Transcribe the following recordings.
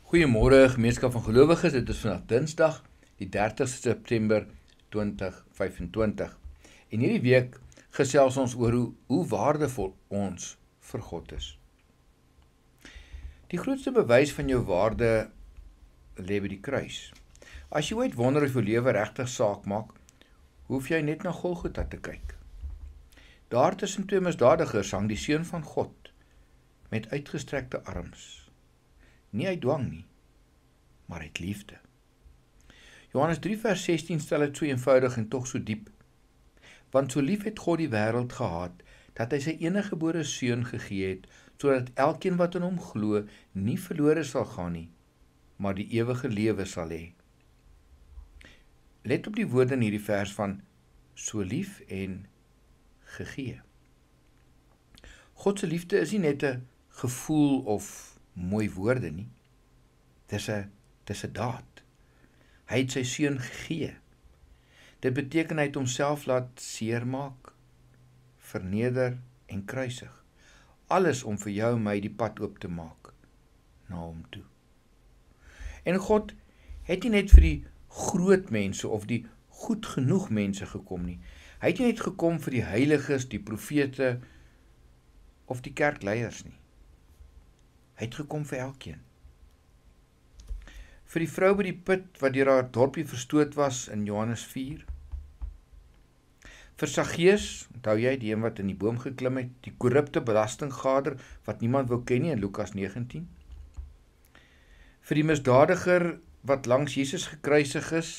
Goeiemôre gemeenskap van gelowiges, dit is vandag Dinsdag, die 30ste September 2025. En hierdie week gesels ons oor hoe waardevol ons vir God is. Die grootste bewys van jou waarde lê by die kruis. As jy ooit wonder of jou lewe regtig saak maak, hoef jy net na Golgotha te kyk. Daar tussen twee misdadigers hang die Seun van God met uitgestrekte arms. Nie uit dwang nie, maar uit liefde. Johannes 3 vers 16 stel dit so eenvoudig en tog so diep. Want so lief het God die wêreld gehaat, dat hy sy eniggebore Seun gegee het, sodat elkeen wat in hom glo, nie verlore sal gaan nie, maar die ewige lewe sal hê. Let op die woorde in hierdie vers van so lief en gegee. God se liefde is nie net 'n gevoel of mooi woorde nie. Dis 'n daad. Hy het sy Seun gegee. Dit beteken hy het homself laat seermaak, verneder en kruisig. Alles om vir jou en my die pad oop te maak na hom toe. En God het nie net vir die groot mense of die goed genoeg mense gekom nie. Hy het nie net gekom vir die heiliges, die profete of die kerkleiers nie. Hy het gekom vir elkeen. Vir die vrou by die put wat deur haar dorpie verstoot was in Johannes 4. Vir Saggeus, onthou jy die een wat in die boom geklim het, die korrupte belastinggader wat niemand wou ken nie in Lukas 19. Vir die misdadiger wat langs Jesus gekruisig is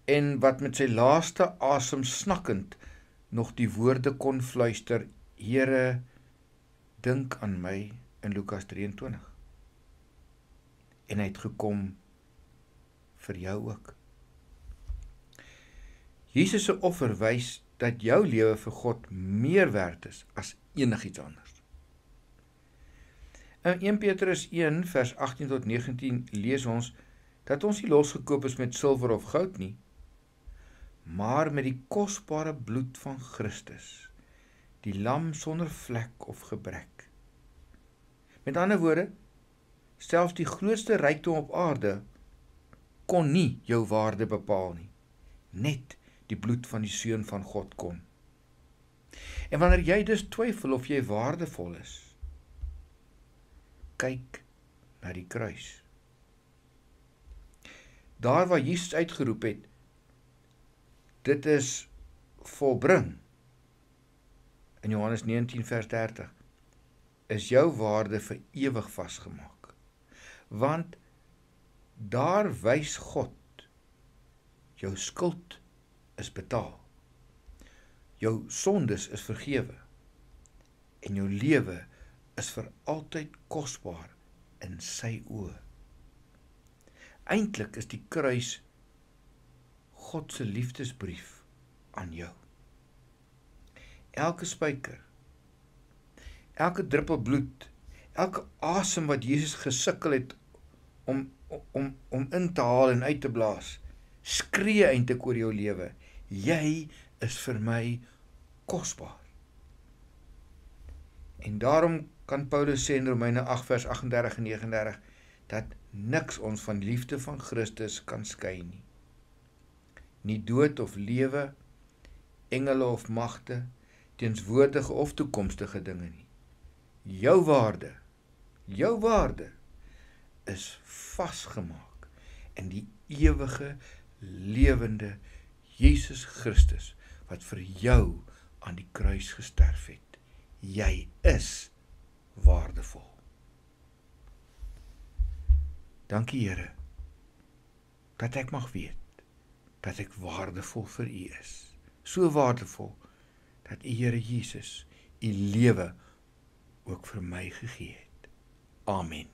en wat met sy laaste asem snakkend nog die woorde kon fluister, Here, dink aan my, in Lukas 23. En hy het gekom vir jou ook. Jesus se offer wys dat jou lewe vir God meer werd is as enigiets anders. In 1 Petrus 1 vers 18 tot 19 lees ons dat ons nie losgekoop is met silwer of goud nie, maar met die kosbare bloed van Christus, die lam sonder vlek of gebrek. Met ander woorde, selfs die grootste rykdom op aarde kon nie jou waarde bepaal nie. Net die bloed van die Seun van God kon. En wanneer jy dus twyfel of jy waardevol is, kyk na die kruis. Daar waar Jesus uitgeroep het, dit is volbring, in Johannes 19 vers 30, is jou waarde vir ewig vasgemaak. Want daar wys God, jou skuld is betaal. Jou sondes is vergewe. En jou lewe is vir altyd kosbaar in sy oë. Eintlik is die kruis God se liefdesbrief aan jou. Elke spyker, elke druppel bloed, elke asem wat Jesus gesukkel het om in te haal en uit te blaas, skree eintlik oor jou lewe. Jy is vir my kosbaar. En daarom kan Paulus sê in Romeine 8 vers 38 en 39, dat niks ons van liefde van Christus kan skei nie. Nie dood of lewe, engele of magte, teenswoordige of toekomstige dinge nie. Jou waarde is vasgemaak in die ewige, lewende Jesus Christus, wat vir jou aan die kruis gesterf het. Jy is waardevol. Dankie Here, dat ek mag weet, dat ek waardevol vir U is. So waardevol, dat U Here Jesus, U lewe ook vir my gegee het. Amen.